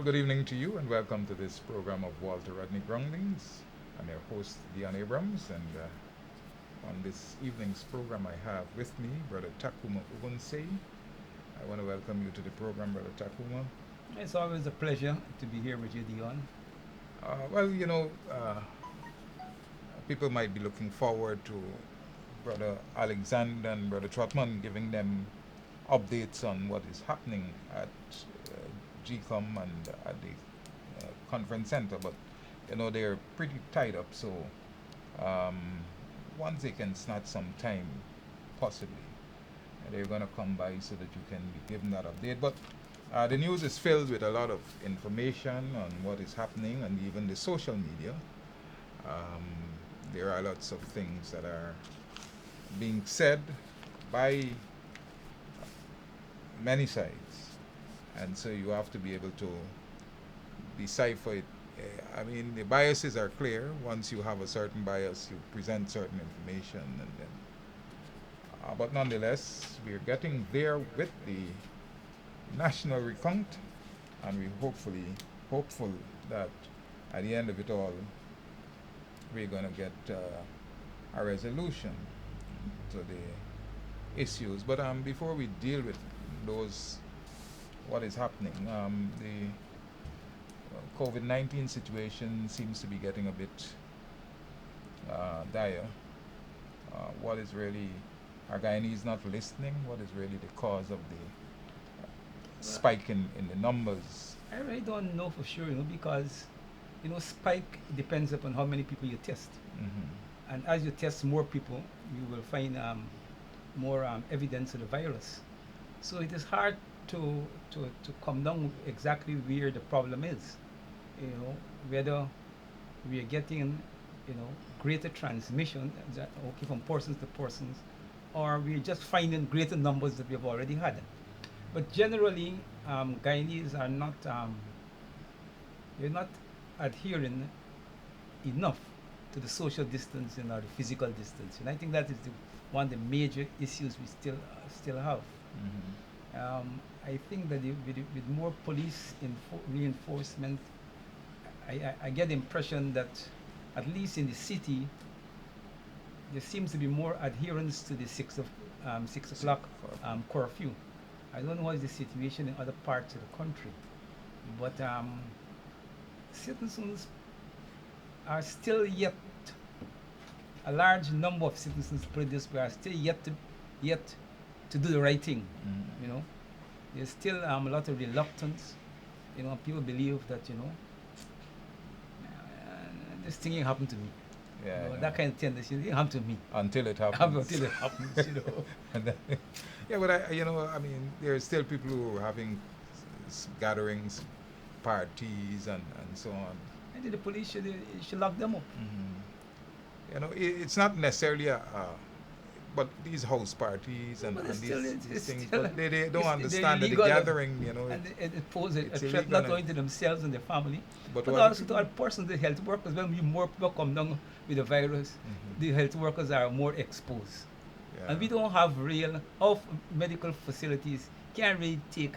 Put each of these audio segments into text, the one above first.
good evening to you and welcome to this program of Walter Rodney Groundings. I'm your host, Deon Abrams, and on this evening's program I have with me Brother Tacuma Ogunseye. I want to welcome you to the program, Brother Tacuma. It's always a pleasure to be here with you, Dion. People might be looking forward to Brother Alexander and Brother Trotman giving them updates on what is happening at GCOM and at the conference center, but they're pretty tied up. So um, once they can snatch some time, possibly they're gonna come by so that you can be given that update. But the news is filled with a lot of information on what is happening, and even the social media. Um, there are lots of things that are being said by many sides, and so you have to be able to decipher it. I mean, the biases are clear. Once you have a certain bias, you present certain information, and then. But nonetheless, we're getting there with the national recount, and we're hopeful that at the end of it all, we're going to get a resolution to the issues. But before we deal with those, what is happening, the COVID-19 situation seems to be getting a bit dire. What is really, are Guyanese not listening? What is really the cause of the spike in the numbers? I really don't know for sure, because spike depends upon how many people you test, Mm-hmm. and as you test more people, you will find more evidence of the virus. So it is hard to come down exactly where the problem is. Whether we are getting greater transmission from persons to persons, or we're just finding greater numbers that we've already had. But generally, Guyanese are not they're not adhering enough to the social distancing or the physical distancing. I think that is one of the major issues we still have. Mm-hmm. I think that with more police reinforcement, I get the impression that at least in the city, there seems to be more adherence to the 6 o'clock curfew. I don't know what is the situation in other parts of the country, but citizens are still yet, a large number of citizens, put it this way, are still yet to do the right thing. Mm-hmm. There's still a lot of reluctance. People believe that this thing ain't happened to me. Yeah, that kind of tendency it happened to me. Until it happens. Until it happens. And then, yeah, but I mean, there are still people who are having gatherings, parties, and so on. I think the police should lock them up. Mm-hmm. It's not necessarily but these house parties and these things, but they don't understand that the gathering, and it poses a threat illegal not only to themselves and their family, but also to all persons, the health workers. When more people come down with the virus, the health workers are more exposed. Yeah. And we don't have our medical facilities can't really take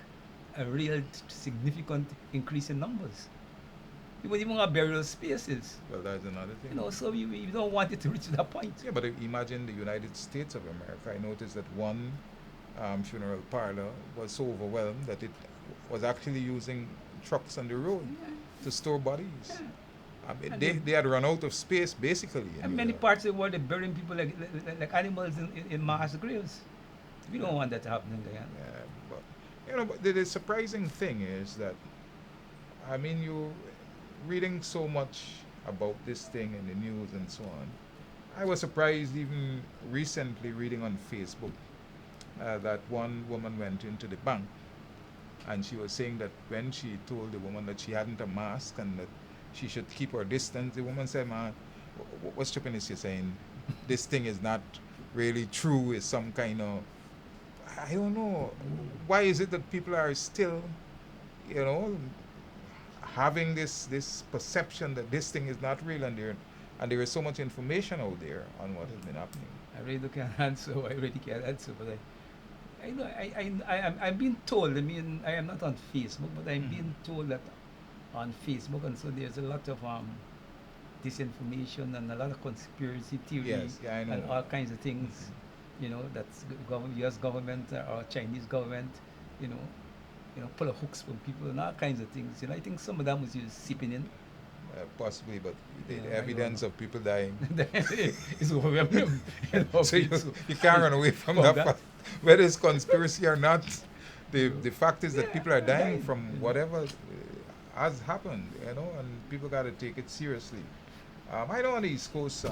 a real significant increase in numbers. We would even have burial spaces. Well, that's another thing. So we don't want it to reach that point. Yeah, but imagine the United States of America. I noticed that one funeral parlor was so overwhelmed that it was actually using trucks on the road to store bodies. Yeah. I mean, they had run out of space, basically. And many parts of the world, they're burying people like animals in mass graves. We don't want that to happen in Guyana. Yeah, but the surprising thing is that, I mean, you reading so much about this thing in the news and so on. I was surprised even recently reading on Facebook that one woman went into the bank and she was saying that when she told the woman that she hadn't a mask and that she should keep her distance, the woman said, "Man, what's tripping is you're saying this thing is not really true, it's some kind of, I don't know, why is it that people are still, having this perception that this thing is not real, and there is so much information out there on what has been happening." I really can't answer. I really can't answer, but I'm being told. I mean, I am not on Facebook, but I'm being told that on Facebook, and so there's a lot of disinformation and a lot of conspiracy theory Yes, yeah, I know. and all kinds of things. You know, that's U.S. government or Chinese government. You know, pull a hooks from people and all kinds of things. You know, I think some of them was just seeping in. Possibly, but the Yeah, I don't evidence know. of people dying. It's overwhelming. You know, So you, it's- you can't run away from from that that. fact. Whether it's conspiracy or not, You know. the fact is that Yeah, people are they're dying dying, from you know. whatever has happened, and people got to take it seriously. I know on the East Coast,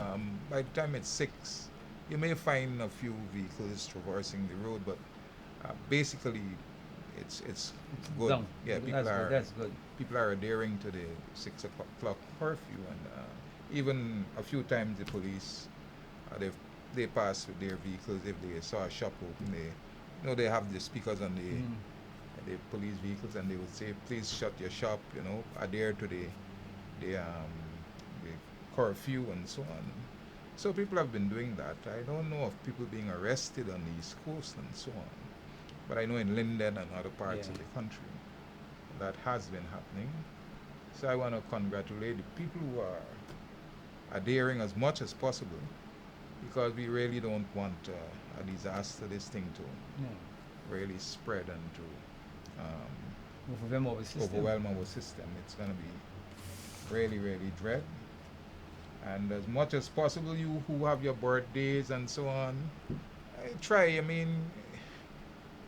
by the time it's 6, you may find a few vehicles traversing the road, but basically, it's good. Down. Yeah, That's good. people are adhering to the 6 o'clock curfew, and even a few times the police they pass with their vehicles if they saw a shop open. They have the speakers on the police vehicles, and they would say, "Please shut your shop." Adhere to the curfew and so on. So people have been doing that. I don't know of people being arrested on the East Coast and so on, but I know in Linden and other parts Yeah. of the country that has been happening. So I want to congratulate the people who are adhering as much as possible, because we really don't want a disaster, this thing to Yeah. really spread and to Overwhelm our system. overwhelm our system. It's going to be really, really dread. And as much as possible, you who have your birthdays and so on, try. I mean,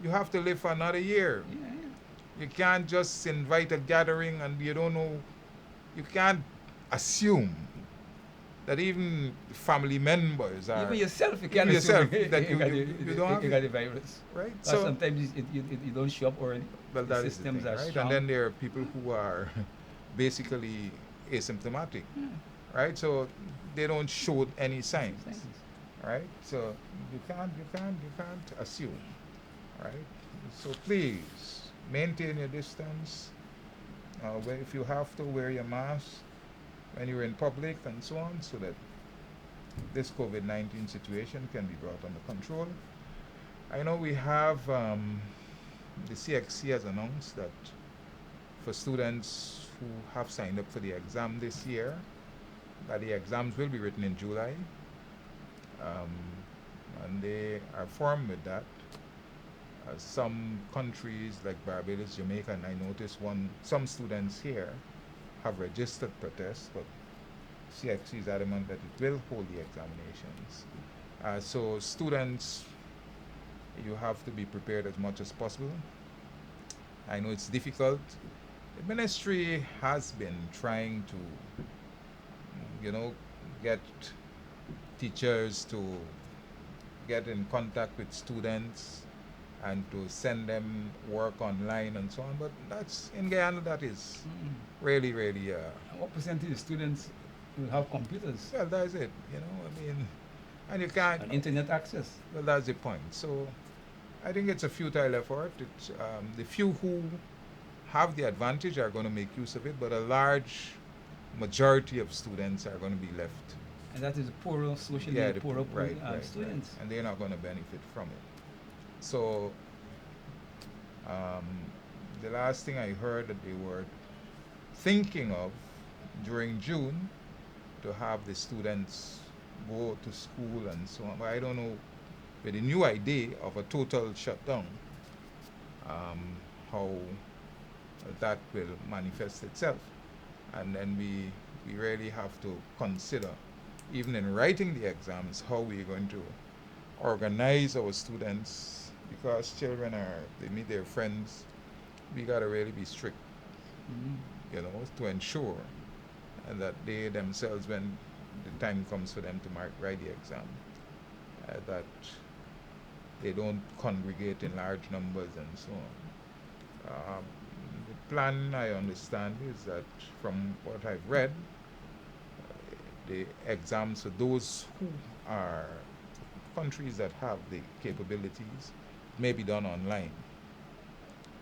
you have to live for another year. Yeah, You can't just invite a gathering and you don't know. You can't assume that even family members are. even yourself, you even can't yourself, assume that you don't have you it, got the virus. right? But So, sometimes you don't show up early. well, The that is the systems thing, are right? strong. And then there are people who are basically asymptomatic, Yeah. right? So they don't show any signs, Thanks. right? So you can't assume, right? So please maintain your distance. If you have to, wear your mask when you're in public and so on, so that this COVID-19 situation can be brought under control. I know we have the CXC has announced that for students who have signed up for the exam this year, that the exams will be written in July, and they are firm with that. Some countries like Barbados, Jamaica, and I noticed some students here have registered protests, but CXC is adamant that it will hold the examinations. So students, you have to be prepared as much as possible. I know it's difficult. The ministry has been trying to, get teachers to get in contact with students and to send them work online and so on. But that's in Guyana. That is really, really. What percentage of students will have computers Well, that's it. I mean, and you can't. and internet access? Well, that's the point. So, I think it's a futile effort. It's the few who have the advantage are going to make use of it, but a large majority of students are going to be left. And that is the poorer, socially Yeah, poorer right, students. and they're not going to benefit from it. So, the last thing I heard that they were thinking of during June to have the students go to school and so on. But I don't know, with the new idea of a total shutdown, how that will manifest itself. And then we really have to consider, even in writing the exams, how we're going to organize our students, because children they meet their friends. We got to really be strict, to ensure and that they themselves, when the time comes for them to write the exam, that they don't congregate in large numbers and so on. The plan, I understand, is that from what I've read, the exams for those who are countries that have the capabilities may be done online,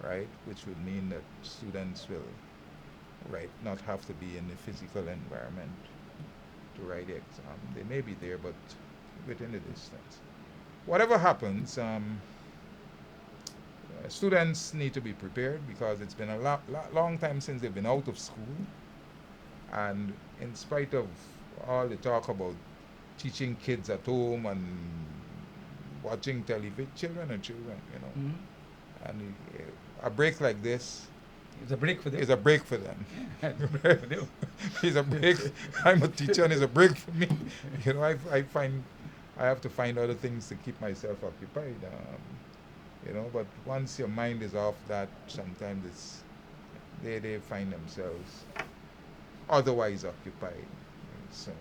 right? Which would mean that students will, not have to be in the physical environment to write the exam. They may be there, but within the distance. Whatever happens, Students need to be prepared because it's been a long time since they've been out of school, and in spite of all the talk about teaching kids at home and watching television, children are children, you know. Mm-hmm. And a break like this It's a break for them. is a break for them. It's a break for them. It's a break. I'm a teacher and it's a break for me. You know, I find I have to find other things to keep myself occupied. You know, but once your mind is off that, sometimes they find themselves otherwise occupied. So,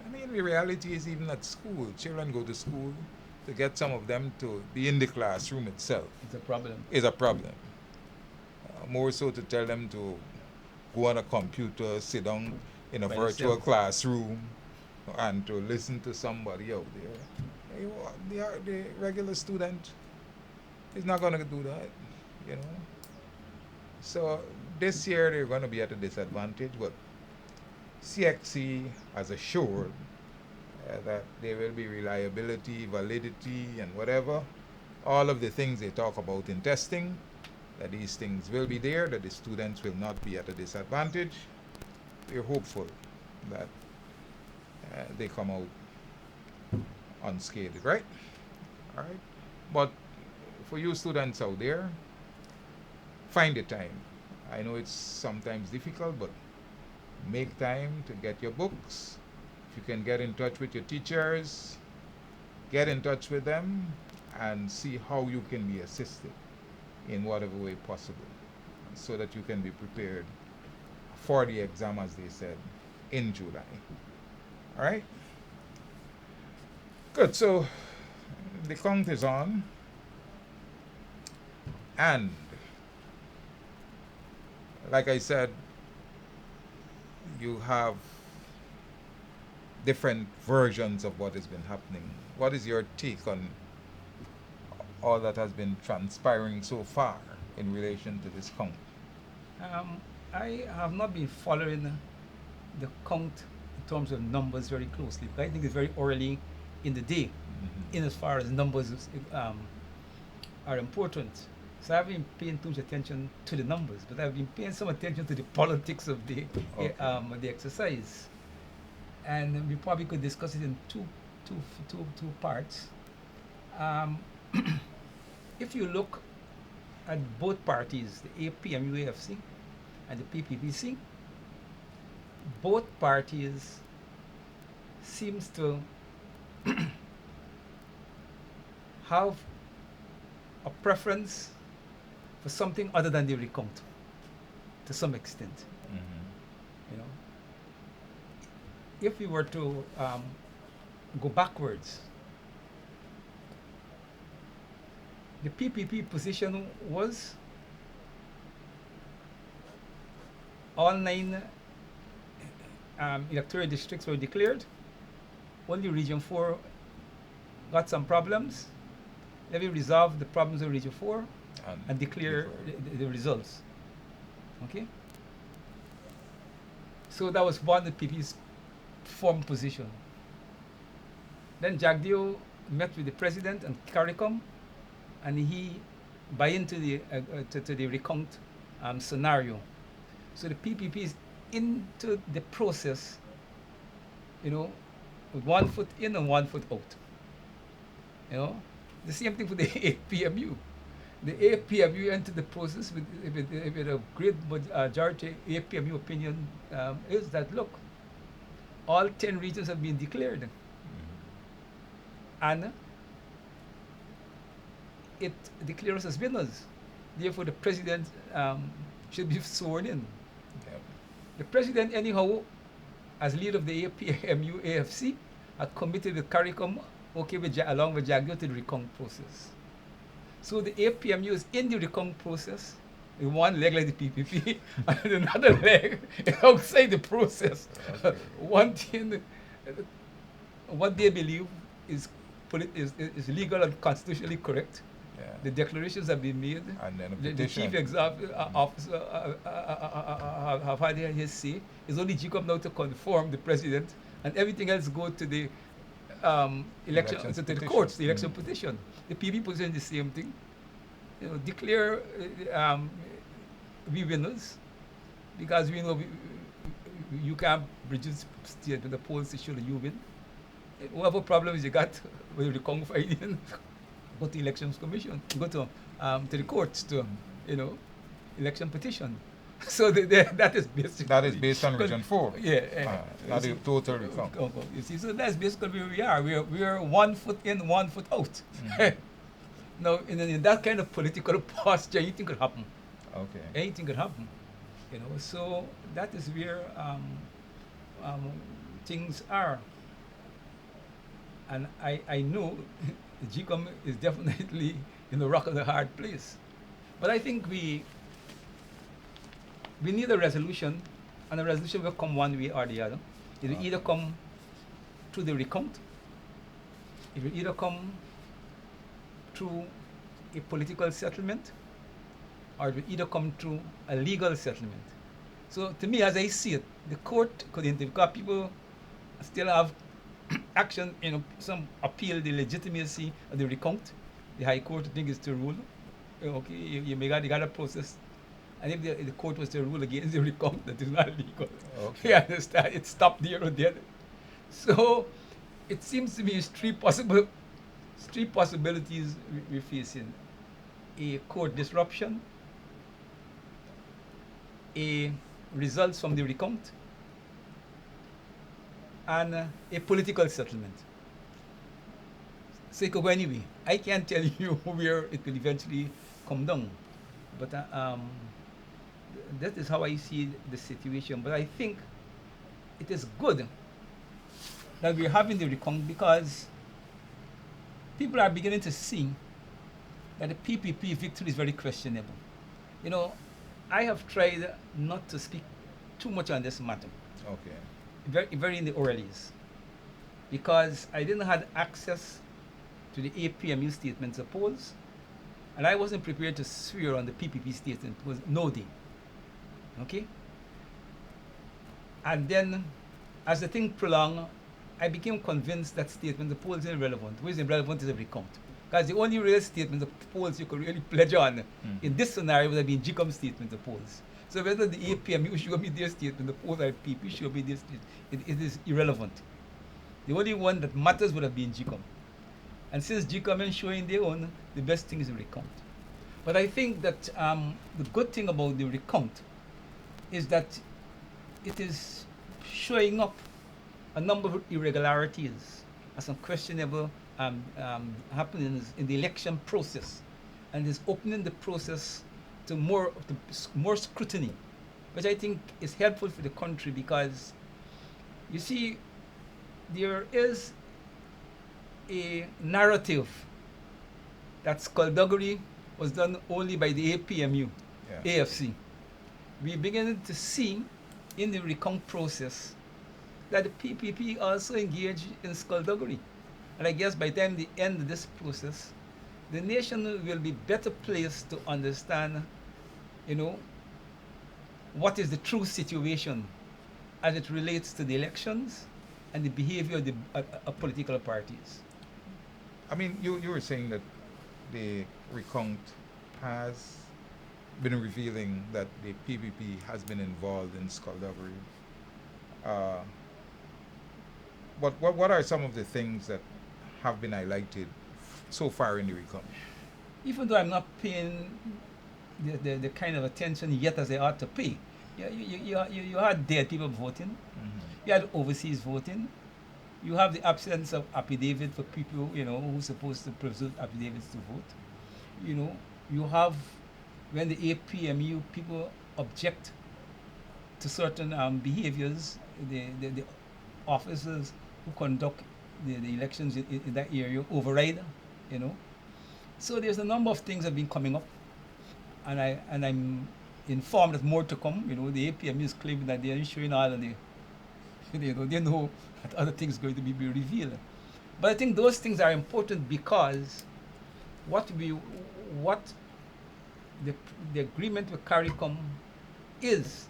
I mean, the reality is even at school, children go to school. To get some of them to be in the classroom itself It's a problem. is a problem. More so to tell them to go on a computer, sit down in a By virtual themselves. classroom, and to listen to somebody out there. The regular student is not going to do that, you know. So this year they're going to be at a disadvantage, but CXC has assured that there will be reliability, validity, and whatever. All of the things they talk about in testing, that these things will be there, that the students will not be at a disadvantage. We're hopeful that they come out unscathed, right? All right. But for you students out there, find the time. I know it's sometimes difficult, but make time to get your books. If you can get in touch with your teachers, get in touch with them and see how you can be assisted in whatever way possible so that you can be prepared for the exam, as they said, in July. All right? Good. So the count is on. And like I said, you have different versions of what has been happening. What is your take on all that has been transpiring so far in relation to this count? I have not been following the count in terms of numbers very closely, but I think it's very early in the day, in as far as numbers are important. So I've been paying too much attention to the numbers, but I've been paying some attention to the politics of the exercise. And we probably could discuss it in two parts. If you look at both parties, the APMU AFC and the PPPC, both parties seems to have a preference for something other than the recount, to some extent. You know, if we were to go backwards, the PPP position was all 9 electoral districts were declared. Only Region 4 got some problems. Let me resolve the problems of Region 4 and declare the results. Okay? So that was one of the PP's form position. Then Jagdeo met with the president and CARICOM, and he buy into the to the recount scenario. So the PPP is into the process, you know, with 1 foot in and 1 foot out. You know, the same thing for the APMU. The APMU entered the process with a great majority APMU opinion is that, look, all 10 regions have been declared. And it declares as winners. Therefore, the president should be sworn in. Yep. The president, anyhow, as leader of the APMU AFC, had committed with CARICOM, along with Jagdeo, to the recount process. So the APMU is in the recount process, in one leg like the PPP, and another leg outside the process. Okay. One thing, what they believe is legal and constitutionally correct. Yeah. The declarations have been made. And then a The petition. chief officer have had his say. It's only Jacob now to confirm the president, and everything else go to the election Elections to the petition. courts, the election petition. The PB position is the same thing. declare we winners, because we know you can't reduce state to the polls to show that you win. Whatever problems you got with the confiding, go to elections commission, go to the courts to, you know, election petition. So that is basically. That is based on Region 4. Yeah. Not the total recount. You see, so that's basically where we are. We're 1 foot in, 1 foot out. Now, in that kind of political posture, anything could happen. Okay. Anything could happen. So that is where things are. And I know the GCOM is definitely in the rock of the hard place. But I think we need a resolution, and the resolution will come one way or the other. It will either come through the recount, it will either come through a political settlement, or it will either come through a legal settlement. So to me, as I see it, the court could intervene, because people still have action, some appeal the legitimacy of the recount. The High Court, I think, is to rule. Okay, you got a process. And if the court was to rule against the recount, that is not legal. Okay. You understand? It stopped there or there. So it seems to me it's three possibilities we're facing: a court disruption, a results from the recount, and a political settlement. So it could go anyway. I can't tell you where it will eventually come down, but that is how I see the situation. But I think it is good that we're having the recount, because people are beginning to see that the PPP victory is very questionable. I have tried not to speak too much on this matter. Okay. Very in the earlies, because I didn't have access to the APMU statements of polls, and I wasn't prepared to swear on the PPP statement. It was no day. Okay? And then, as the thing prolonged, I became convinced that statement the polls are irrelevant. What is irrelevant is a recount. Because the only real statement the polls you could really pledge on in this scenario would have been GCOM statement the polls. So whether the APMU show me their statement, the polls or PP show me their statement, it is irrelevant. The only one that matters would have been GCOM. And since GCOM is showing their own, the best thing is the recount. But I think that the good thing about the recount is that it is showing up a number of irregularities and some questionable happenings in the election process, and is opening the process to more scrutiny, which I think is helpful for the country, because you see, there is a narrative that skullduggery was done only by the APMU, AFC. We're beginning to see in the recount process that the PPP also engaged in skullduggery. And I guess by the time they end this process, the nation will be better placed to understand, what is the true situation as it relates to the elections and the behavior of the political parties. I mean, you were saying that the recount has been revealing that the PPP has been involved in skullduggery. What are some of the things that have been highlighted so far in the recount? Even though I'm not paying the kind of attention yet as I ought to pay, you had dead people voting, you had overseas voting, you have the absence of affidavit for people, who's supposed to present affidavits to vote. You have, when the APMU people object to certain behaviors, the officers who conduct the elections in that area override, So there's a number of things that have been coming up, and I'm informed that more to come. The APMU is claiming that they are showing all of the, they know that other things are going to be revealed. But I think those things are important, because what the agreement with CARICOM is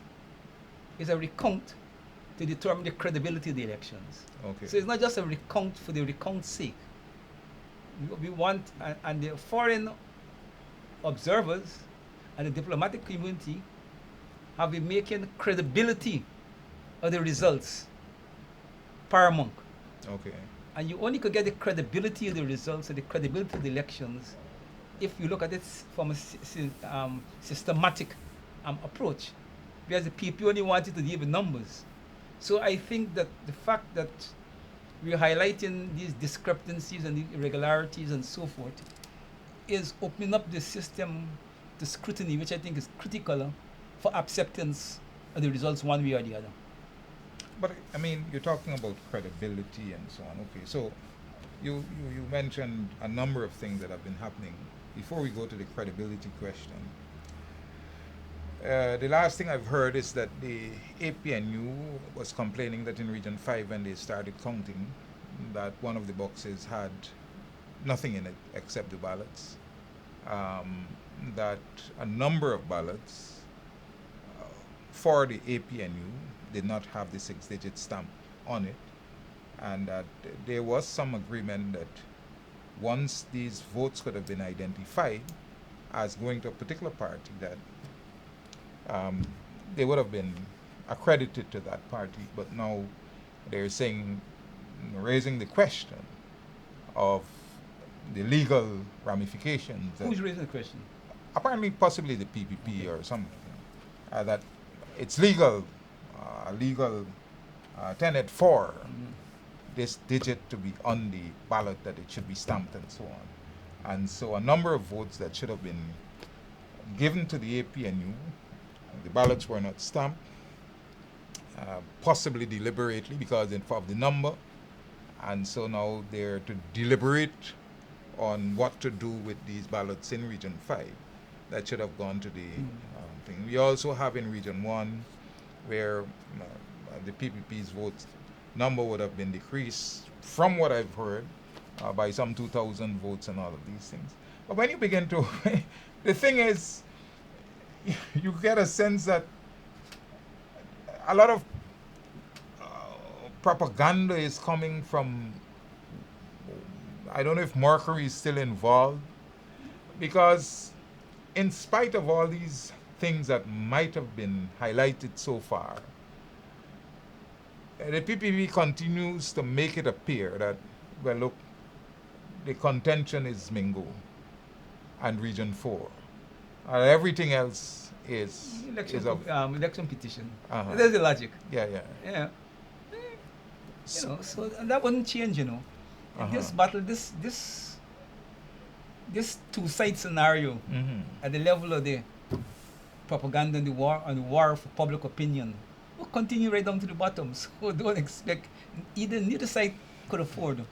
a recount to determine the credibility of the elections. Okay. So it's not just a recount for the recount's sake. We want, and the foreign observers and the diplomatic community have been making credibility of the results paramount. Okay. And you only could get the credibility of the results and the credibility of the elections if you look at it from a systematic approach. Because the PP only wanted to deal with numbers. So I think that the fact that we're highlighting these discrepancies and the irregularities and so forth is opening up the system to scrutiny, which I think is critical for acceptance of the results one way or the other. But I mean, you're talking about credibility and so on. Okay, so you mentioned a number of things that have been happening. Before we go to the credibility question, the last thing I've heard is that the APNU was complaining that in Region 5, when they started counting, that one of the boxes had nothing in it except the ballots. That a number of ballots for the APNU did not have the 6-digit stamp on it, and that there was some agreement that once these votes could have been identified as going to a particular party, that they would have been accredited to that party. But now they're saying, raising the question of the legal ramifications. Who's raising the question? Apparently, possibly the PPP or something. That it's legal tenet for this digit to be on the ballot, that it should be stamped and so on. And so a number of votes that should have been given to the APNU, the ballots were not stamped, possibly deliberately because of the number. And so now they're to deliberate on what to do with these ballots in Region 5 that should have gone to the thing. We also have in Region 1 where the PPP's vote number would have been decreased, from what I've heard, by some 2,000 votes and all of these things. But when you begin to, the thing is, you get a sense that a lot of propaganda is coming from, I don't know if Mercury is still involved, because in spite of all these things that might have been highlighted so far, the PPP continues to make it appear that, well, look, the contention is Mingo and Region 4. Everything else is election petition. There's the logic. Yeah. So and that wouldn't change, In this battle, this two-side scenario at the level of the propaganda and the war for public opinion will continue right down to the bottom. So don't expect neither side could afford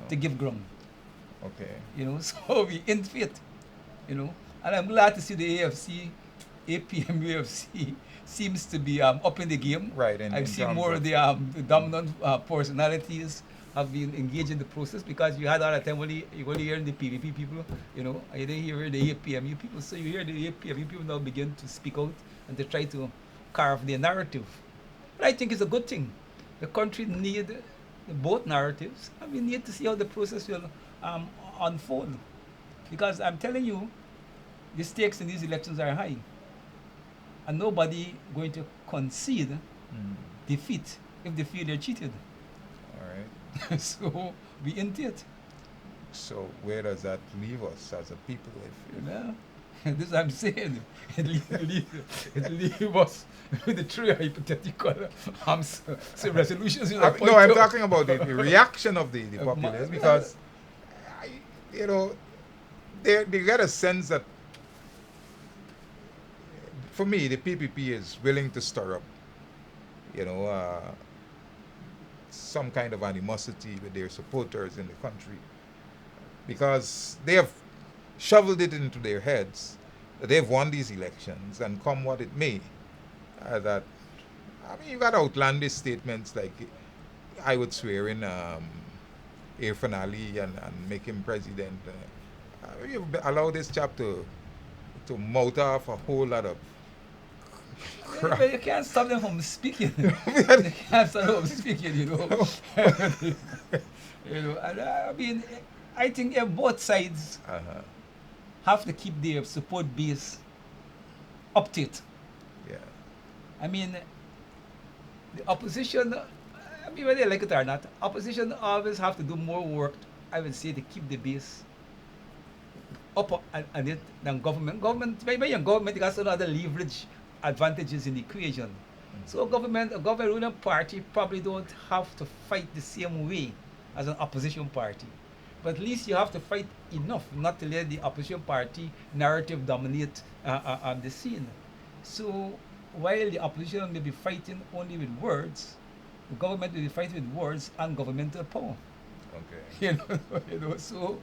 to give ground. Okay. So we in fit. And I'm glad to see the APM UFC seems to be up in the game. Right. I've seen more of the dominant personalities have been engaged in the process, because you had all the time you only hear the PVP people, you didn't hear the APMU people. So you hear the APMU people now begin to speak out and to try to carve their narrative. But I think it's a good thing. The country needs both narratives, and we need to see how the process will unfold. Because I'm telling you, the stakes in these elections are high, and nobody going to concede defeat if they feel they're cheated. All right. So we into it. So where does that leave us as a people? This I'm saying. It leave us with the three hypothetical resolutions. No, I'm talking about the reaction of the populace, because they get a sense that, for me, the PPP is willing to stir up, some kind of animosity with their supporters in the country, because they have shoveled it into their heads that they've won these elections, and come what it may, you got outlandish statements like, I would swear in Irfan Ali and make him president. You allow this chap to mouth off a whole lot of crap. But you can't stop them from speaking. You can't stop them from speaking, And I think both sides have to keep their support base updated. Yeah. I mean, the opposition, I mean, whether they like it or not, opposition always have to do more work, I would say, to keep the base up on it than government. Maybe your government has some other leverage advantages in the equation. So a government ruling party probably don't have to fight the same way as an opposition party. But at least you have to fight enough not to let the opposition party narrative dominate on the scene. So while the opposition may be fighting only with words, the government will be fighting with words and governmental power. Okay. So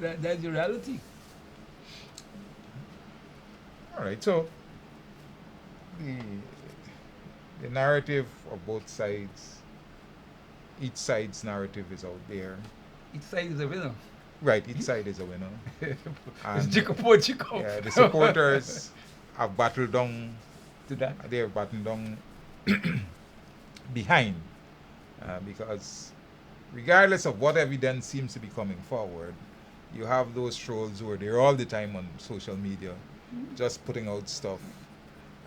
that's the reality. All right. So the the narrative of both sides, each side's narrative is out there. Each side is a winner. Right. Each side is a winner. It's And Jacob or Jacob. yeah, the supporters have battled down. To that. They have battled down behind, because regardless of what evidence seems to be coming forward, you have those trolls who are there all the time on social media, just putting out stuff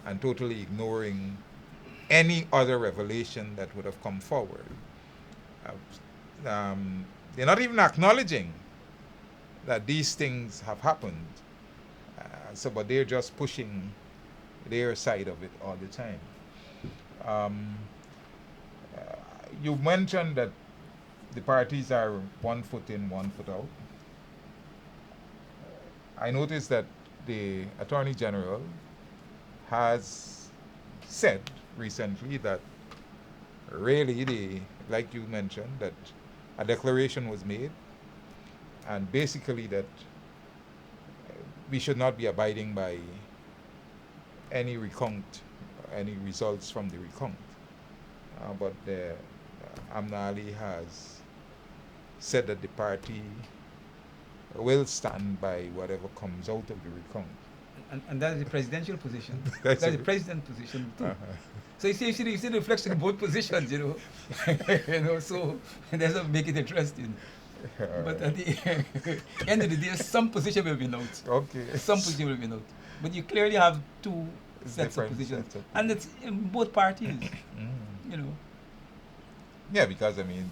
and totally ignoring any other revelation that would have come forward. They're not even acknowledging that these things have happened. But they're just pushing their side of it all the time. You mentioned that the parties are 1 foot in, 1 foot out. I noticed that the Attorney General has said recently that really, like you mentioned, that a declaration was made, and basically that we should not be abiding by any recount, any results from the recount. But Amna Ali has said that the party will stand by whatever comes out of the recount. And that is the presidential position. That's That's it. the president position too. Uh-huh. So you see the reflection in both positions, so that's what make it interesting. But at the end of the day, some position will be out. Okay. Some position will be out. But you clearly have two sets of Different positions. sets of And it's in both parties, Mm. Yeah, because I mean,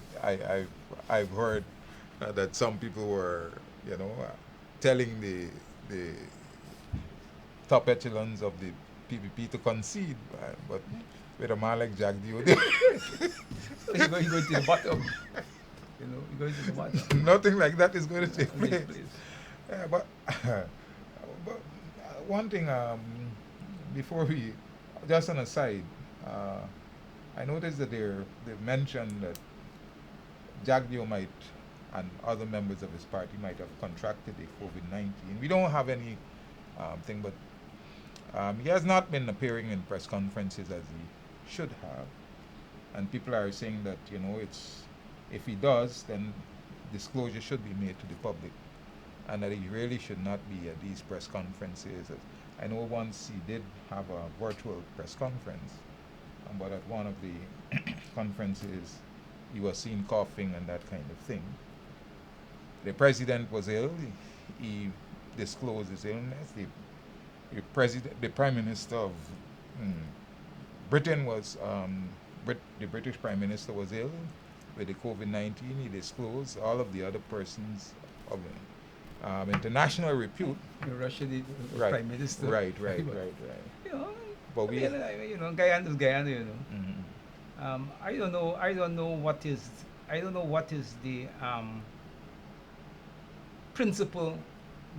I've heard that some people were, telling the top echelons of the PPP to concede, but with a man like Jack Dio, You're going to the bottom. You're going to the bottom. nothing like that is going to take place. Please. Yeah, but one thing, before we, just on a side, I noticed that they've mentioned that Jack Dio might and other members of his party might have contracted the COVID-19. We don't have any thing, but he has not been appearing in press conferences as he should have. And people are saying that, if he does, then disclosure should be made to the public, and that he really should not be at these press conferences. I know once he did have a virtual press conference, but at one of the conferences, he was seen coughing and that kind of thing. The president was ill. He disclosed his illness. The prime minister of Britain was, the British prime minister was ill with the COVID-19. He disclosed. All of the other persons of international repute. Russia, the Right. prime minister. Right. But we, Guyana is Guyana, Mhm. I don't know what is the principle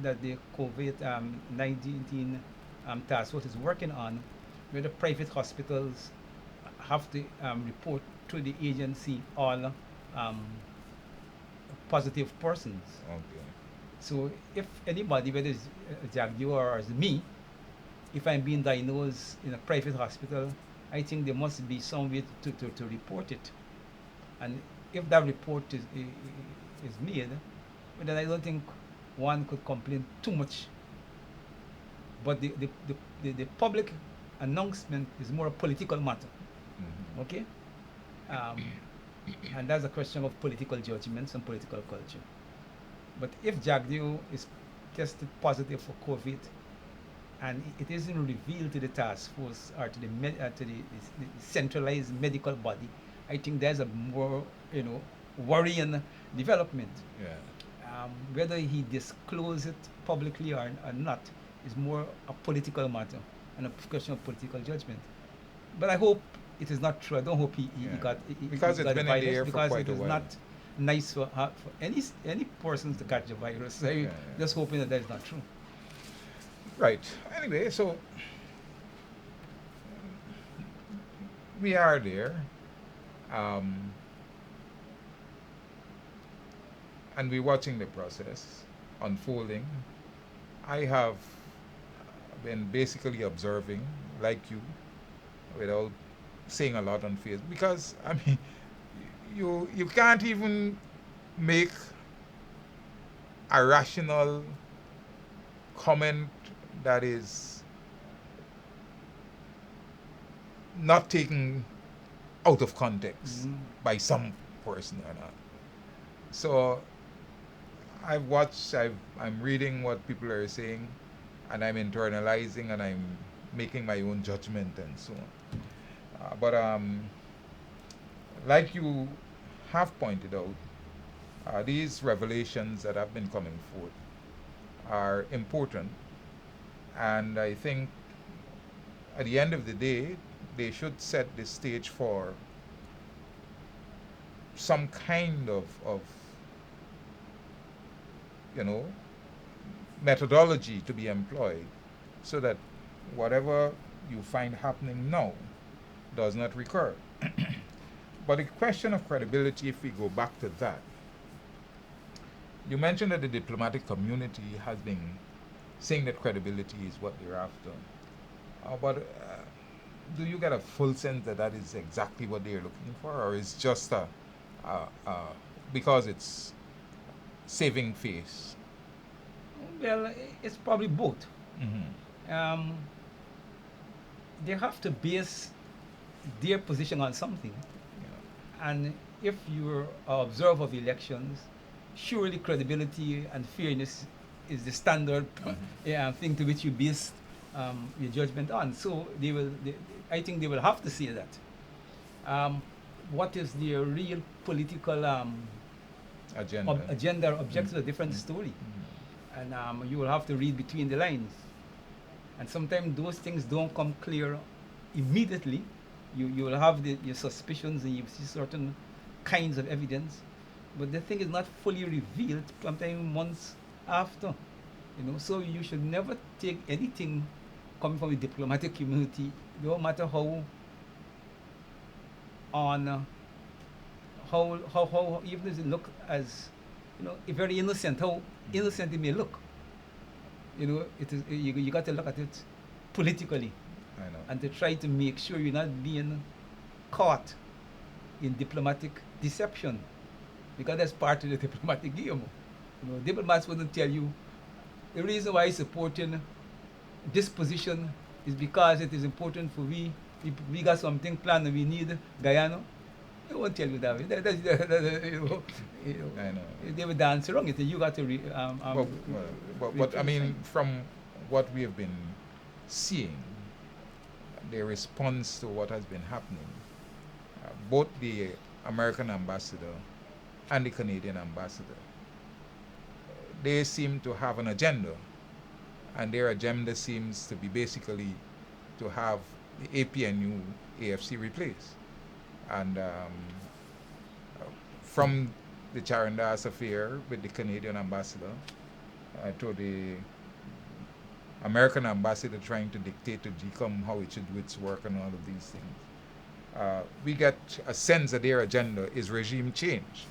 that the COVID-19 task force is working on, where the private hospitals have to report to the agency all positive persons. okay. So if anybody, whether it's Jack Dio or it's me, if I'm being diagnosed in a private hospital, I think there must be some way to report it. And if that report is made, then I don't think one could complain too much. But the public announcement is more a political matter, Mhm. okay? And that's a question of political judgments and political culture. But if Jack Dio is tested positive for COVID, and it isn't revealed to the task force or to the centralized medical body, I think there's a more, worrying development. Yeah. Whether he discloses it publicly or not is more a political matter and a question of political judgment. But I hope it is not true. I don't hope he Yeah. got Because he it's got been the in the virus, air for because quite it a is while. not nice for any persons to catch the virus. So Yeah, yeah. just hoping that is not true. Right. Anyway, so we are there. Um, and we're watching the process unfolding. I have been basically observing, like you, without saying a lot on Facebook, because I mean, you can't even make a rational comment that is not taken out of context Mm. by some person or not. So I've watched, I'm reading what people are saying, and I'm internalizing and I'm making my own judgment and so on. But like you have pointed out, these revelations that have been coming forth are important, and I think at the end of the day, they should set the stage for some kind of you know, methodology to be employed so that whatever you find happening now does not recur. But the question of credibility, if we go back to that, you mentioned that the diplomatic community has been saying that credibility is what they're after. But do you get a full sense that that is exactly what they're looking for, or is just because it's saving face? Well, it's probably both. Mm-hmm. Um, they have to base their position on something. Yeah. And if you're an observer of elections, surely credibility and fairness is the standard thing to which you base your judgment on. So I think they will have to say that. What is their real political Agenda. agenda or objective is a Mm. different Mm. story. Mhm. And you will have to read between the lines. And sometimes those things don't come clear immediately. You will have your suspicions and you see certain kinds of evidence, but the thing is not fully revealed sometimes months after. So you should never take anything coming from the diplomatic community, no matter how on how even if it look as very innocent, how innocent it may look. It is you got to look at it politically I know. and to try to make sure you're not being caught in diplomatic deception, because that's part of the diplomatic game. Diplomats wouldn't tell you the reason why supporting this position is because it is important for we got something planned and we need Guyana. They won't tell you that way. I know. They would dance around it. You got to But I mean, from what we have been seeing, the response to what has been happening, both the American ambassador and the Canadian ambassador, they seem to have an agenda, and their agenda seems to be basically to have the APNU AFC replaced. And from the Charandas affair with the Canadian ambassador to the American ambassador trying to dictate to GCOM how it should do its work and all of these things, we get a sense that their agenda is regime change.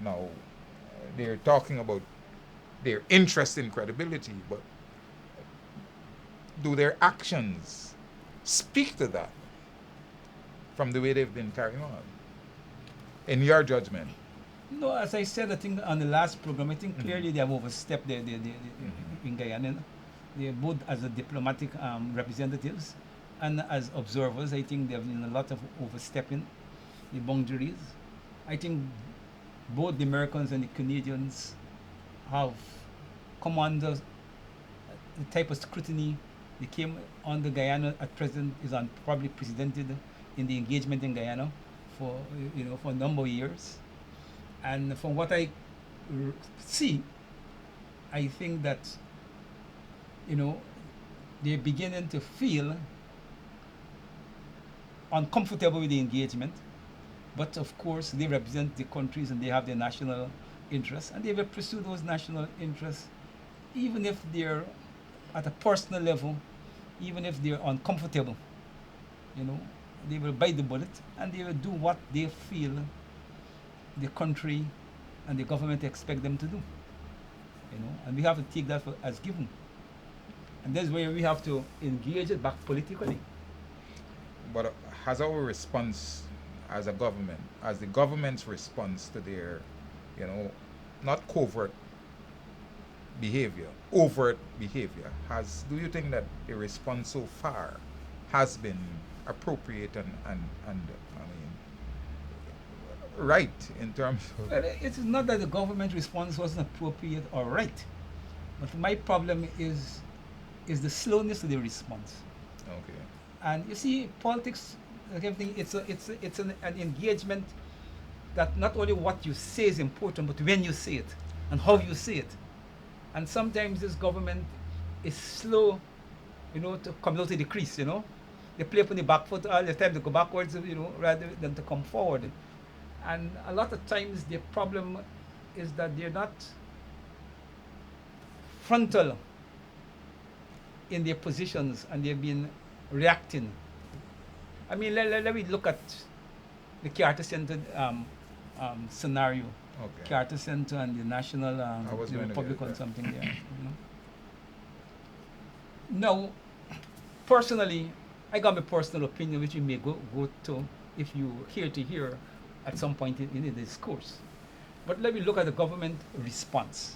Now, they're talking about their interest in credibility, but do their actions speak to that from the way they've been carrying on? In your judgment? No, as I said, I think on the last program, I think clearly they have overstepped in Guyana. They both as a diplomatic representatives and as observers. I think there have been a lot of overstepping the boundaries. I think both the Americans and the Canadians have come under the type of scrutiny they came under Guyana at present is probably precedented in the engagement in Guyana for for a number of years. And from what I see, I think that they're beginning to feel uncomfortable with the engagement. But of course, they represent the countries and they have their national interests, and they will pursue those national interests, even if they're at a personal level, even if they're uncomfortable. They will bite the bullet and they will do what they feel the country and the government expect them to do. And we have to take that as given. And that's where we have to engage it back politically. But has our response as a government, as the government's response to their, not covert behavior, overt behavior, do you think that the response so far has been appropriate and I mean, right in terms of... Well, it's not that the government response wasn't appropriate or right, but my problem is the slowness of the response. Okay. And you see, politics, like everything, it's an engagement that not only what you say is important, but when you say it and how you say it. And sometimes this government is slow, to come out of the crease. They play up on the back foot all the time. They go backwards, rather than to come forward. And a lot of times the problem is that they're not frontal in their positions and they've been reacting. I mean, let me look at the Carter Center scenario. Okay. Carter Center and the National the Republic or something there. Now, personally, I got my personal opinion, which you may go to if you hear at some point in the discourse. But let me look at the government response.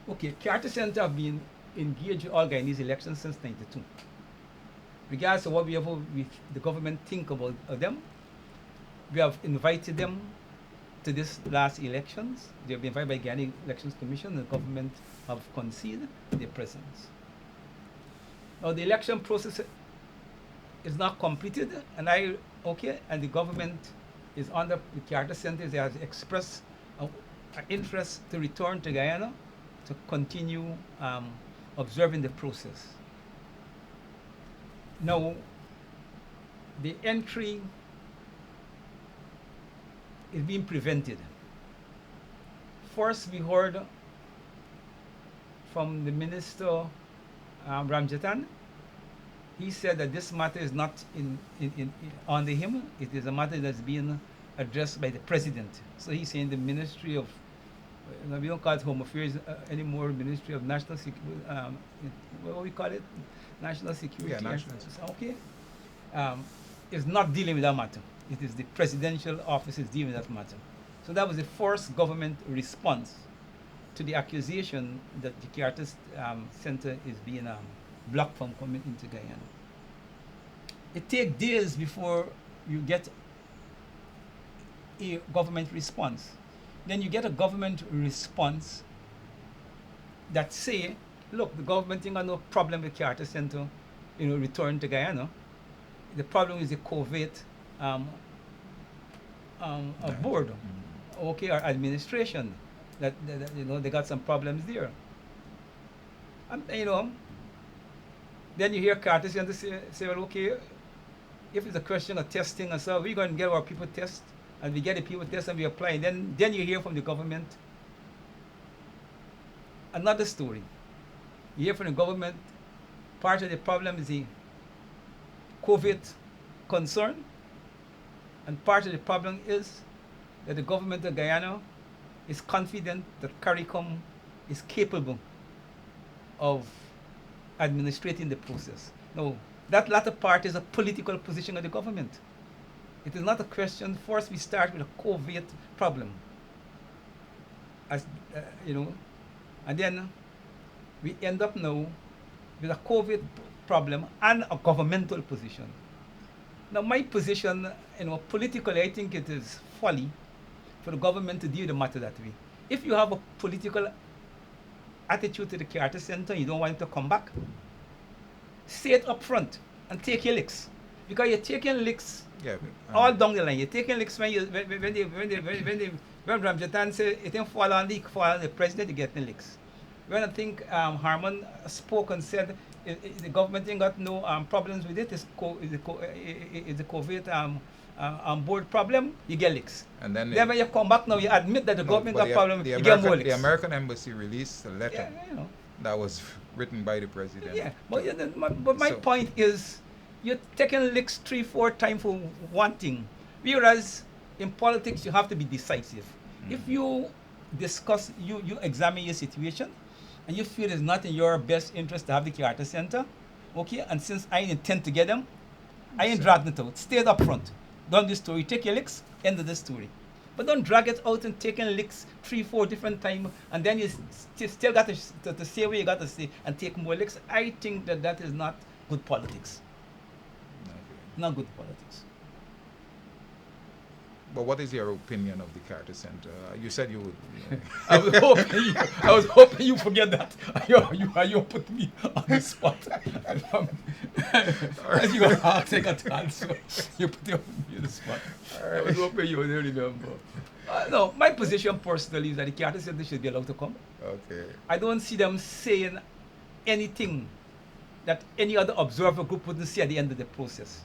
Okay, Carter Center have been engaged in all Guyanese elections since '92. Regardless of what the government think about them, we have invited them to this last elections. They have been invited by Guyana Elections Commission. The government have conceded their presence. Now the election process is not completed, and the government is under the Carter Center. They have expressed an interest to return to Guyana to continue observing the process. Now, the entry is being prevented. First, we heard from the Minister Ramjatan. He said that this matter is not under him. It is a matter that's being addressed by the President. So he's saying the Ministry of, we don't call it Home Affairs anymore, Ministry of National Security, what do we call it? National Security. Yeah, National Security. Okay. Is not dealing with that matter. It is the presidential office is dealing with that matter. So that was the first government response to the accusation that the Carter Center is being blocked from coming into Guyana. It takes days before you get a government response. Then you get a government response that say, look, the government ain't got no problem with Carter Center, return to Guyana. The problem is the covert board, okay, or administration. That they got some problems there. And then you hear Carter Center say, well, okay, if it's a question of testing and so, we're going to get our people test, and we get the people test and we apply. Then you hear from the government another story. You hear from the government, part of the problem is the COVID concern, and part of the problem is that the government of Guyana is confident that CARICOM is capable of administrating the process. Now, that latter part is a political position of the government. It is not a question. First, we start with a COVID problem, and then we end up now with a COVID problem and a governmental position. Now, my position, politically, I think it is folly for the government to deal with the matter that way. If you have a political attitude to the Carter Center, you don't want it to come back, say it up front and take your licks. Because you're taking licks Yeah. all down the line. You're taking licks when when Ramjatan say it didn't fall on the president, you get the licks. When I think Harman spoke and said the government ain't got no problems with it, it's the COVID board problem, you get licks. And then Then when you come back now, you admit that the government got problem, you get more licks. The American embassy released a letter Yeah, you know. that was written by the president. Yeah, but my point is, you're taking licks 3-4 times for one thing, whereas in politics you have to be decisive. If you discuss, you examine your situation, and you feel it's not in your best interest to have the Carter Center, okay, and since I intend to get them, I ain't dragging it out. Stay up front. Done this story, take your licks, end of the story. But don't drag it out and taking licks 3-4 different times, and then you still got to say what you got to say and take more licks. I think that is not good politics. Not good politics. But what is your opinion of the Carter Center? You said you would. I was hoping you forget that. You put me on the spot. As you got to take a chance, so you put me on the spot. I was hoping you would remember. No, my position personally is that the Carter Center should be allowed to come. Okay. I don't see them saying anything that any other observer group wouldn't see at the end of the process.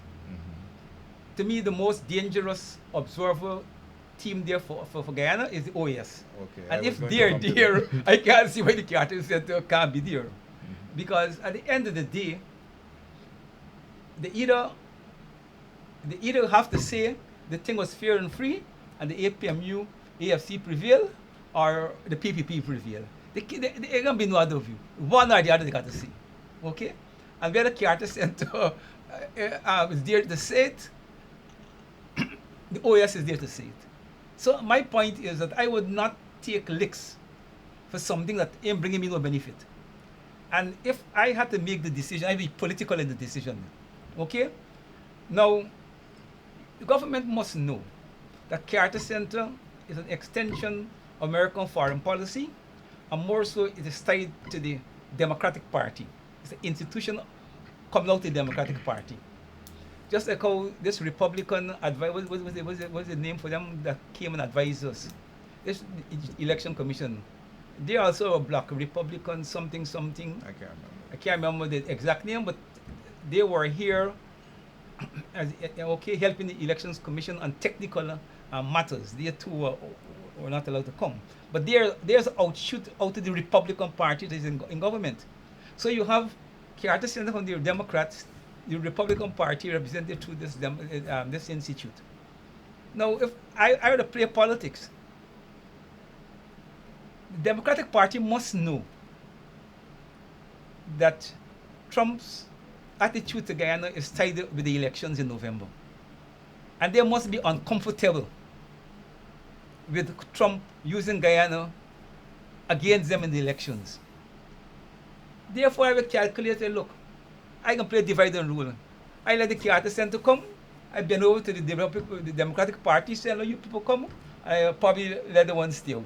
To me, the most dangerous observer team there for Guyana is the OAS. Okay. And if they're there, I can't see why the Carter Center can't be there. Because at the end of the day, they either have to say the thing was fair and free and the APMU, AFC prevail, or the PPP prevail. There ain't going to be no other view. One or the other they got to see. Okay? And where the Carter Center is there to say it, the OAS is there to say it. So my point is that I would not take licks for something that ain't bringing me no benefit. And if I had to make the decision, I'd be political in the decision. Okay? Now, the government must know that Carter Center is an extension of American foreign policy, and more so it is tied to the Democratic Party. It's an institution coming out of the Democratic Party. Just like how this Republican advice, what's the name for them that came and advised us? This election commission. They also a block, Republican something. I can't remember the exact name, but they were here as helping the elections commission on technical matters. They too were not allowed to come. But there's outshoot out of the Republican Party that is in government. So you have Carter Center from the Democrats, the Republican Party represented through this institute. Now, if I were to play politics, the Democratic Party must know that Trump's attitude to Guyana is tied with the elections in November. And they must be uncomfortable with Trump using Guyana against them in the elections. Therefore, I will calculate, look, I can play divide and rule. I let the Carter Center come. I've been over to the Democratic Party, saying, you people come. I probably let the one stay out.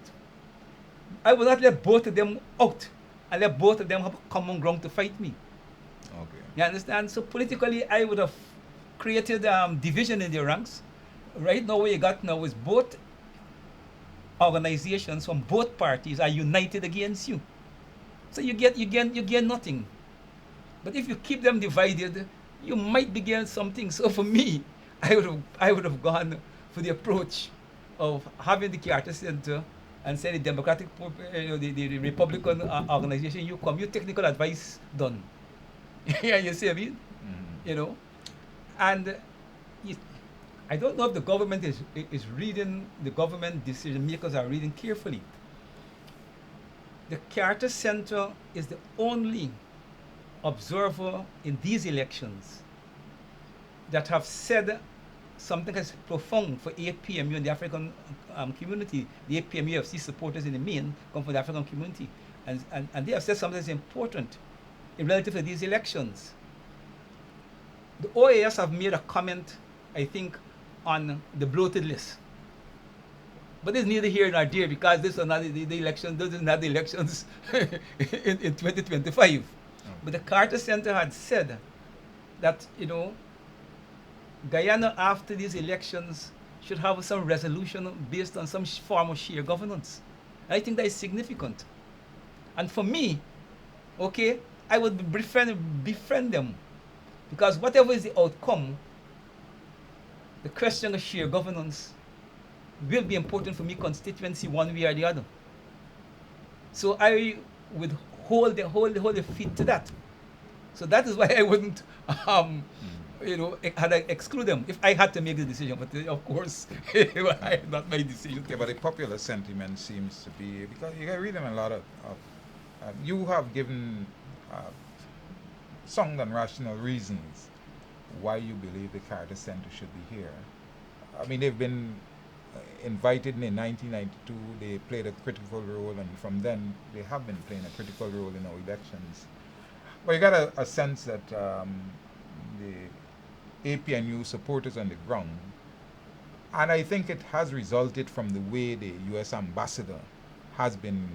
I will not let both of them out and let both of them have common ground to fight me. Okay. You understand? So politically, I would have created division in the ranks. Right now, what you got now is both organizations from both parties are united against you. So you gain nothing. But if you keep them divided, you might begin something. So for me, I would have gone for the approach of having the Carter Center and say the Democratic, the Republican organization, you come, your technical advice done. Yeah, you see what I mean? You know, and I don't know if the government is reading, the government decision makers are reading carefully. The Carter Center is the only observer in these elections that have said something as profound for APMU and the African community. The APMU FC supporters in the main come from the African community. And they have said something that's important in relative to these elections. The OAS have made a comment, I think, on the bloated list. But it's neither here nor there because this is not the election. Those are not the elections in 2025. But the Carter Center had said that Guyana after these elections should have some resolution based on some form of shared governance. I think that is significant. And for me, okay, I would befriend them because whatever is the outcome, the question of shared governance will be important for me constituency one way or the other. So I would hold the feet to that. So that is why I wouldn't, had I exclude them if I had to make the decision. But of course, not my decision. Yeah, but the popular sentiment seems to be, because you can read in a lot of you have given sound and rational reasons why you believe the Carter Center should be here. I mean, they've been invited in 1992, they played a critical role, and from then they have been playing a critical role in our elections. But you got a sense that the APNU supporters on the ground, and I think it has resulted from the way the U.S. ambassador has been,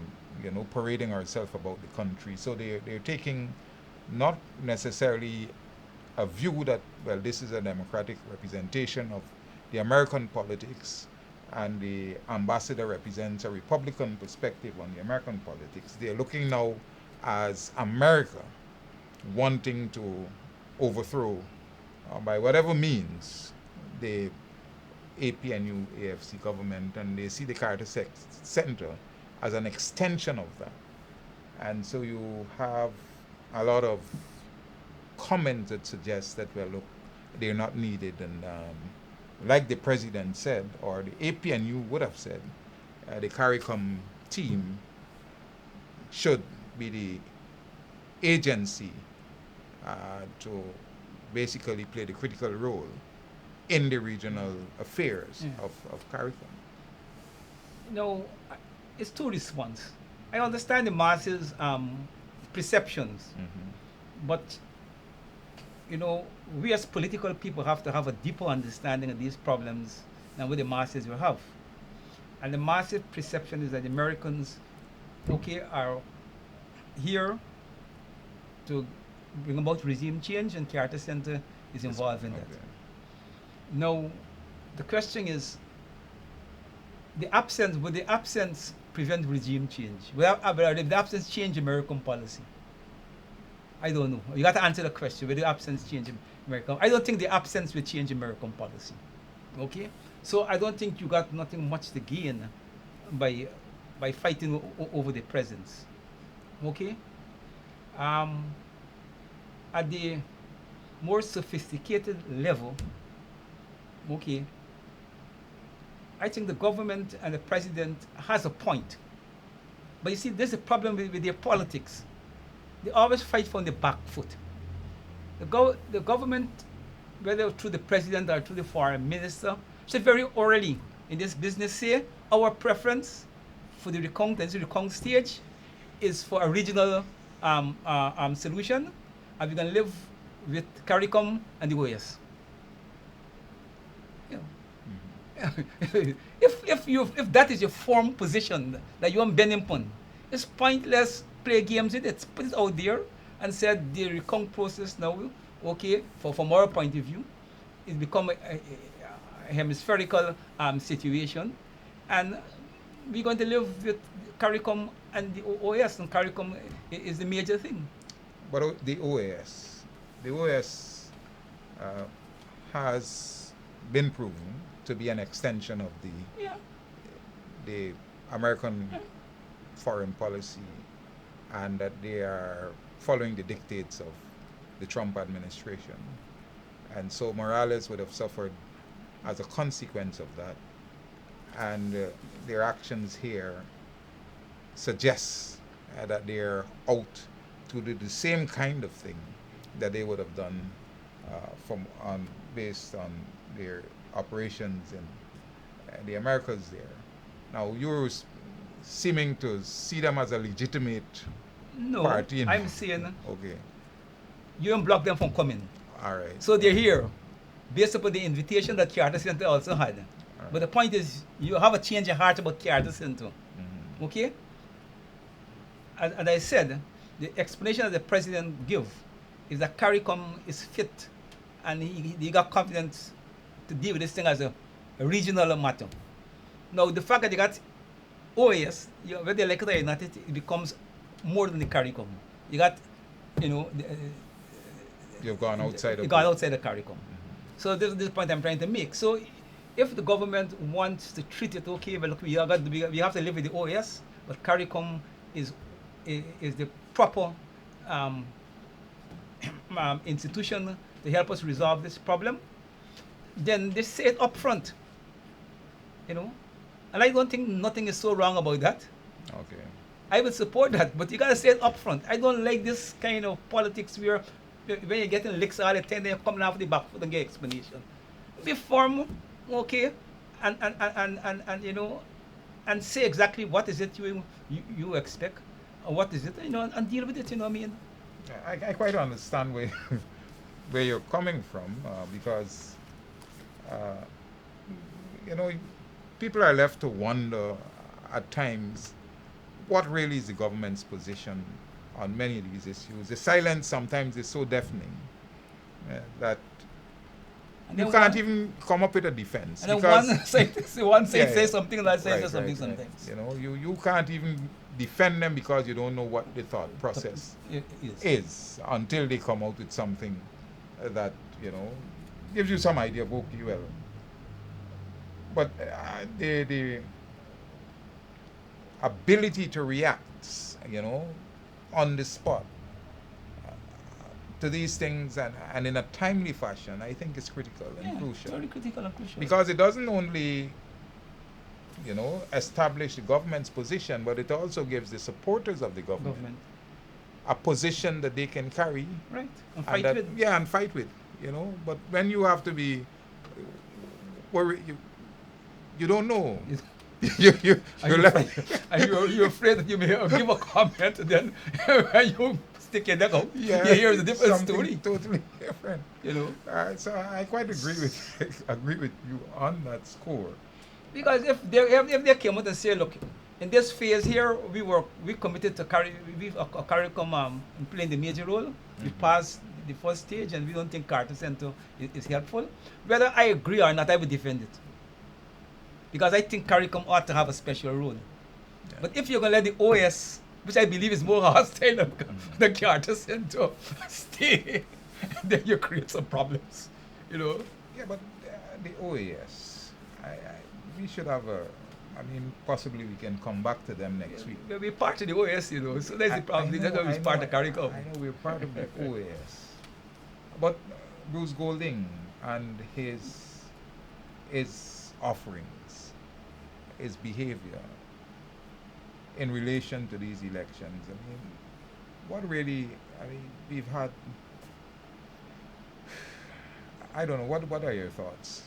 parading herself about the country. So they're taking not necessarily a view that, well, this is a democratic representation of the American politics, and the ambassador represents a Republican perspective on the American politics. They're looking now as America wanting to overthrow, by whatever means, the APNU AFC government, and they see the Carter Center as an extension of that. And so you have a lot of comments that suggest that, well, look, they're not needed, and like the president said, or the APNU would have said, the CARICOM team should be the agency to basically play the critical role in the regional affairs of CARICOM. It's two responses. I understand the masses' perceptions, but we as political people have to have a deeper understanding of these problems than what the masses will have. And the massive perception is that the Americans, are here to bring about regime change, and Carter Center is involved in that. Now, the question is, would the absence prevent regime change? Will the absence change American policy? I don't know. You got to answer the question. Will the absence change American? I don't think the absence will change American policy. Okay? So I don't think you got nothing much to gain by fighting over the presence. Okay? At the more sophisticated level, I think the government and the president has a point. But you see, there's a problem with their politics. They always fight from the back foot. The government, whether through the president or through the foreign minister, should very orally in this business say, our preference for the recount stage is for a regional solution, and we can live with CARICOM and the OAS. If that is your firm position that you want bending upon, it's pointless play games with it. Put it out there and said the recount process now, from our point of view, it's become a hemispherical situation, and we're going to live with CARICOM and the OAS, and CARICOM is the major thing. But the OAS has been proven to be an extension of the American foreign policy, and that they are following the dictates of the Trump administration. And so Morales would have suffered as a consequence of that. And their actions here suggest that they're out to do the same kind of thing that they would have done based on their operations in the Americas there. Now, you're seeming to see them as a legitimate party. No, I'm saying okay, you don't block them from coming. all right. So they're here based upon the invitation that Carter Center also had. But the point is, you have a change of heart about Carter Center. Okay? As I said, the explanation that the president give is that CARICOM is fit and he got confidence to deal with this thing as a regional matter. Now, the fact that you got OAS, whether you like it or not, it becomes more than the CARICOM. You got, you've gone outside of the CARICOM. So this is the point I'm trying to make. So if the government wants to treat it okay, but look, we have to live with the OAS, but CARICOM is the proper institution to help us resolve this problem, then they say it up front. And I don't think nothing is so wrong about that. Okay. I would support that, but you gotta say it up front. I don't like this kind of politics where when you're getting licks all the time, then you're coming off the back foot and get explanation. Be firm, okay, and say exactly what is it you expect, or what is it, and deal with it. I mean. I quite understand where you're coming from, because people are left to wonder at times what really is the government's position on many of these issues. The silence sometimes is so deafening that you can't even come up with a defense. And then one side says something, and says something sometimes. You can't even defend them because you don't know what the thought process is until they come out with something that gives you some idea of okay, well. But the ability to react, on the spot to these things and in a timely fashion, I think is critical and crucial. Very critical and crucial. Because it doesn't only, establish the government's position, but it also gives the supporters of the government a position that they can carry. Right. And fight with. Yeah, and fight with, But when you have to be worried, you don't know. You're afraid that you may give a comment and then when you stick your neck out, you hear the different story. Totally different. So I quite agree with you on that score. Because if they came out and say, look, in this phase here, we committed to CARICOM playing the major role. We passed the first stage, and we don't think Carter Center is helpful. Whether I agree or not, I would defend it. Because I think CARICOM ought to have a special role. Yeah. But if you're going to let the OS, which I believe is more hostile than the Carter Center, stay, then you create some problems, Yeah, but the OAS, we should have possibly we can come back to them next week. We're part of the OAS, so that's the problem. It's part of CARICOM. I know we're part of the OAS. But Bruce Golding and his offerings, his behavior in relation to these elections, we've had, I don't know, what are your thoughts?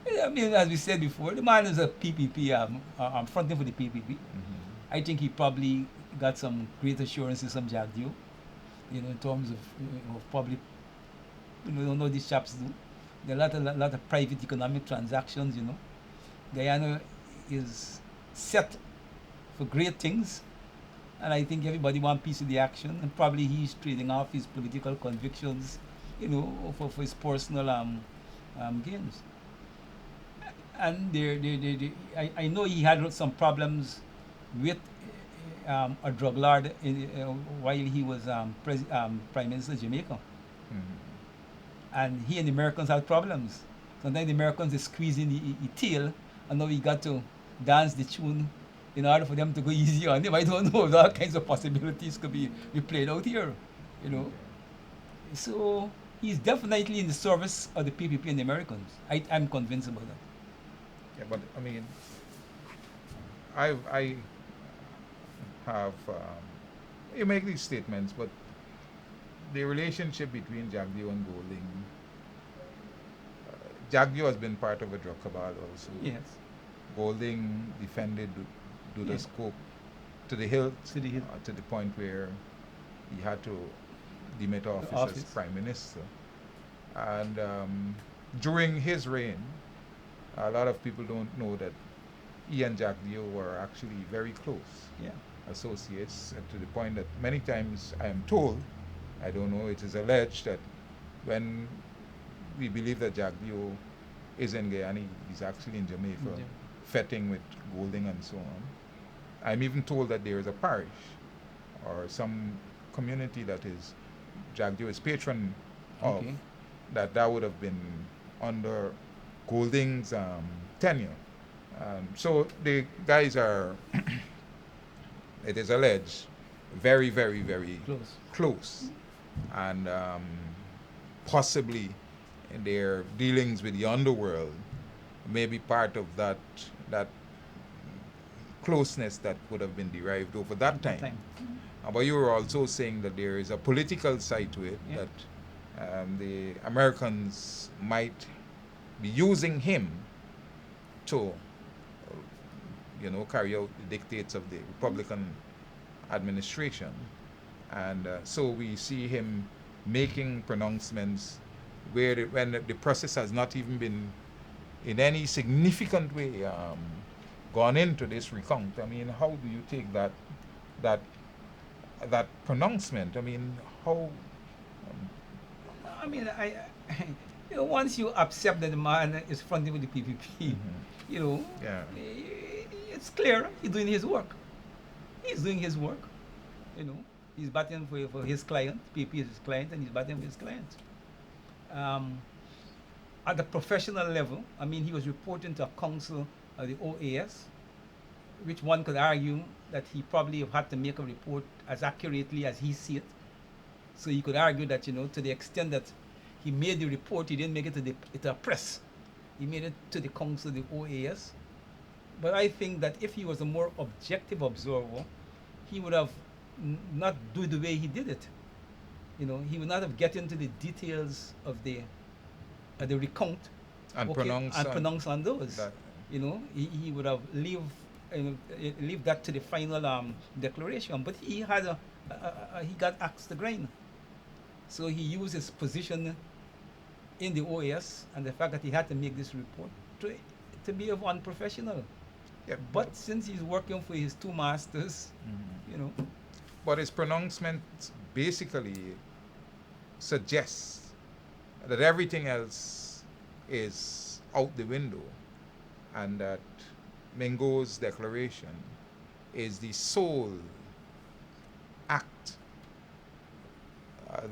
As we said before, the man is a PPP, fronting for the PPP. Mm-hmm. I think he probably got some great assurances from Jack Dew, in terms of public, don't know these chaps do. There are a lot of private economic transactions, Guyana is set for great things, and I think everybody wants piece of the action, and probably he's trading off his political convictions, for his personal gains. And I know he had some problems with a drug lord while he was Prime Minister of Jamaica. Mm-hmm. And he and the Americans had problems. Sometimes the Americans are squeezing the tail, and now he got to dance the tune in order for them to go easy on him. I don't know if all kinds of possibilities could be played out here, So he's definitely in the service of the PPP and the Americans. I'm convinced about that. Yeah, but I have, you make these statements, but the relationship between Jack Dew and Golding, Jack Dew has been part of a drug cabal also. Yes. Golding defended the scope to the hilt, to the point where he had to demit office as Prime Minister. And during his reign, A lot of people don't know that he and Jack Dio were actually very close Yeah. associates, to the point that many times I am told, I don't know, it is alleged that when we believe that Jack Dio is in Guyana, he's actually in Jamaica, Yeah. fetting with Golding and so on. I'm even told that there is a parish or some community that is Jack Dio is patron of, Okay. that would have been under Golding's tenure. So the guys are, it is alleged, very, very, very Close. close, and possibly in their dealings with the underworld may be part of that closeness that would have been derived over that At that time. time. But you were also saying that there is a political side to it, Yeah. that the Americans might be using him to, carry out the dictates of the Republican administration. And so we see him making pronouncements when the process has not even been in any significant way gone into this recount. I mean, how do you take that that pronouncement? I mean, how? I mean, once you accept that the man is fronting with the PPP, you know, Yeah. it's clear he's doing his work. He's doing his work. You know, he's battling for his client. PP is his client, and he's battling for his client. At the professional level, I mean, he was reporting to a council of the OAS, which one could argue that he probably have had to make a report as accurately as he see it. So you could argue that, to the extent that he made the report, he didn't make it to the press. He made it to the council of the OAS. But I think that if he was a more objective observer, he would have not do the way he did it. He would not have get into the details of the recount And pronounce on those. that. He would have leave that to the final declaration. But he got axe to grind. So he used his position in the OAS and the fact that he had to make this report to be of unprofessional. Yeah, But since he's working for his two masters, but his pronouncement basically suggests that everything else is out the window, and that Mingo's declaration is the sole act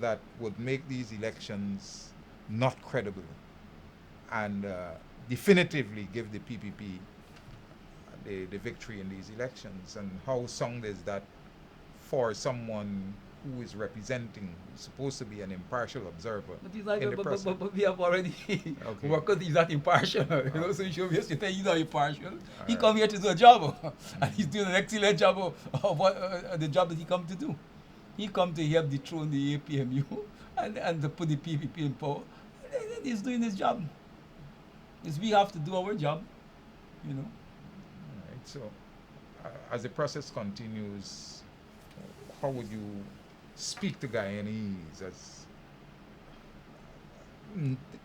that would make these elections not credible and definitively give the PPP the victory in these elections. And how sound is that for someone who is representing, who's supposed to be an impartial observer But he's like, in the process? but we have already Okay. worked out he's not impartial. So you should be he's not impartial. He Alright. come here to do a job, and he's doing an excellent job of what the job that he come to do. He come to help dethrone the APMU and to put the PPP in power. And he's doing his job. It's we have to do our job, Alright, so as the process continues, how would you speak to Guyanese as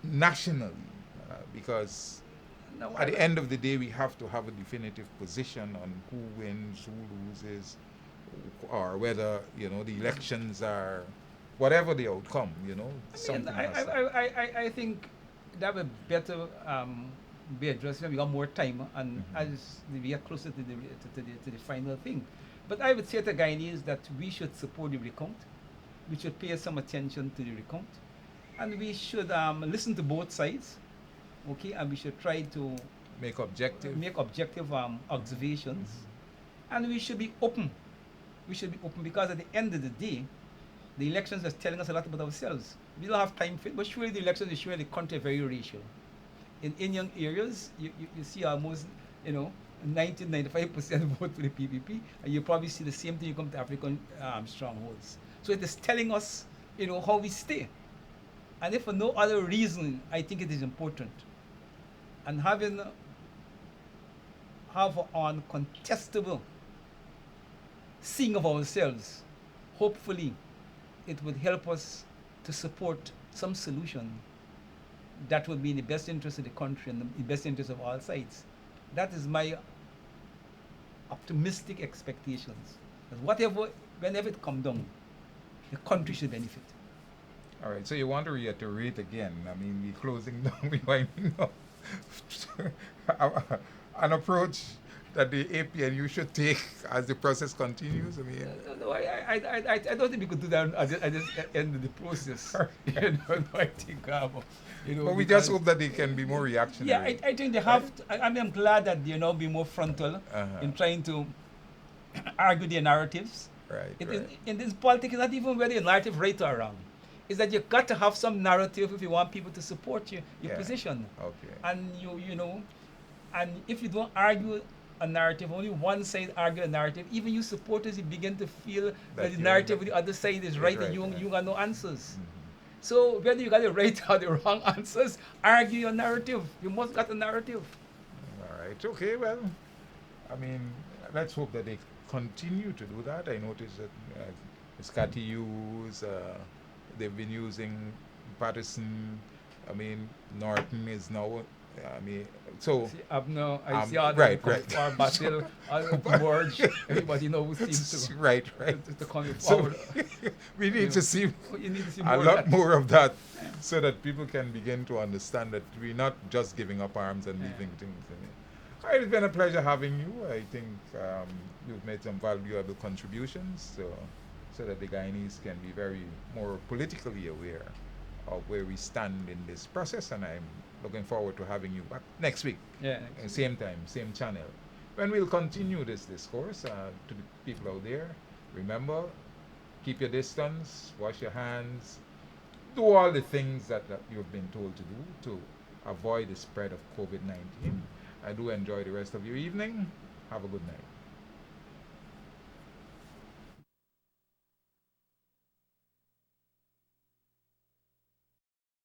nationally? Because No, at the end of the day, we have to have a definitive position on who wins, who loses, or whether the elections are whatever the outcome. Something. I think that would better be addressed when we got more time and as we get closer to the final thing. But I would say to Guyanese that we should support the recount. We should pay some attention to the recount, and we should listen to both sides. Okay, and we should try to Make objective. observations, and we should be open. We should be open because at the end of the day, the elections are telling us a lot about ourselves. We don't have time for it, but surely the elections is showing the country very racial. In Indian areas, you see almost 90-95% vote for the PPP, and you probably see the same thing you come to African strongholds. So it is telling us how we stay, and if for no other reason, I think it is important. And have an uncontestable seeing of ourselves, hopefully it would help us to support some solution that would be in the best interest of the country and the best interest of all sides. That is my optimistic expectations. That whatever, whenever it comes down, the country should benefit. All right, so you want to reiterate again? I mean, we're closing down, we're winding up. An approach that the APNU should take as the process continues. I mean, No, I don't think we could do that at this end of the process. You know, no, I think, you know, but we just because- hope that they can be more reactionary. Yeah, I think they have. To, I mean, I'm glad that they now be more frontal Uh-huh. in trying to argue their narratives. Right, It right. is in this politics, it's not even whether your narrative right or wrong. It's that you've got to have some narrative if you want people to support your Yeah. position. Okay. And you know, and if you don't argue a narrative, only one side argue a narrative, even you supporters, you begin to feel that the you're narrative in of the other side is right, and you yeah. got no answers. Mhm. So whether you got the right or the wrong answers, argue your narrative. You must got a narrative. All right. Okay. Well, I mean, let's hope that they continue to do that. I noticed that Scotty Hughes, they've been using Patterson. I mean, Norton is now. I mean, so See, I see all right, them come right. forward, Basil, George, everybody knows who seems to, right, right. to come So forward. we need to see You need to see a more of lot that. more of that, so that people can begin to understand that we're not just giving up arms and Yeah. leaving things. All right, it's been a pleasure having you. I think you've made some valuable contributions, so that the Guyanese can be very more politically aware of where we stand in this process. And I'm looking forward to having you back next week, Yeah. same time, same channel, when we'll continue this discourse to the people out there. Remember, keep your distance, wash your hands, do all the things that you've been told to do to avoid the spread of COVID-19. I do enjoy the rest of your evening. Have a good night.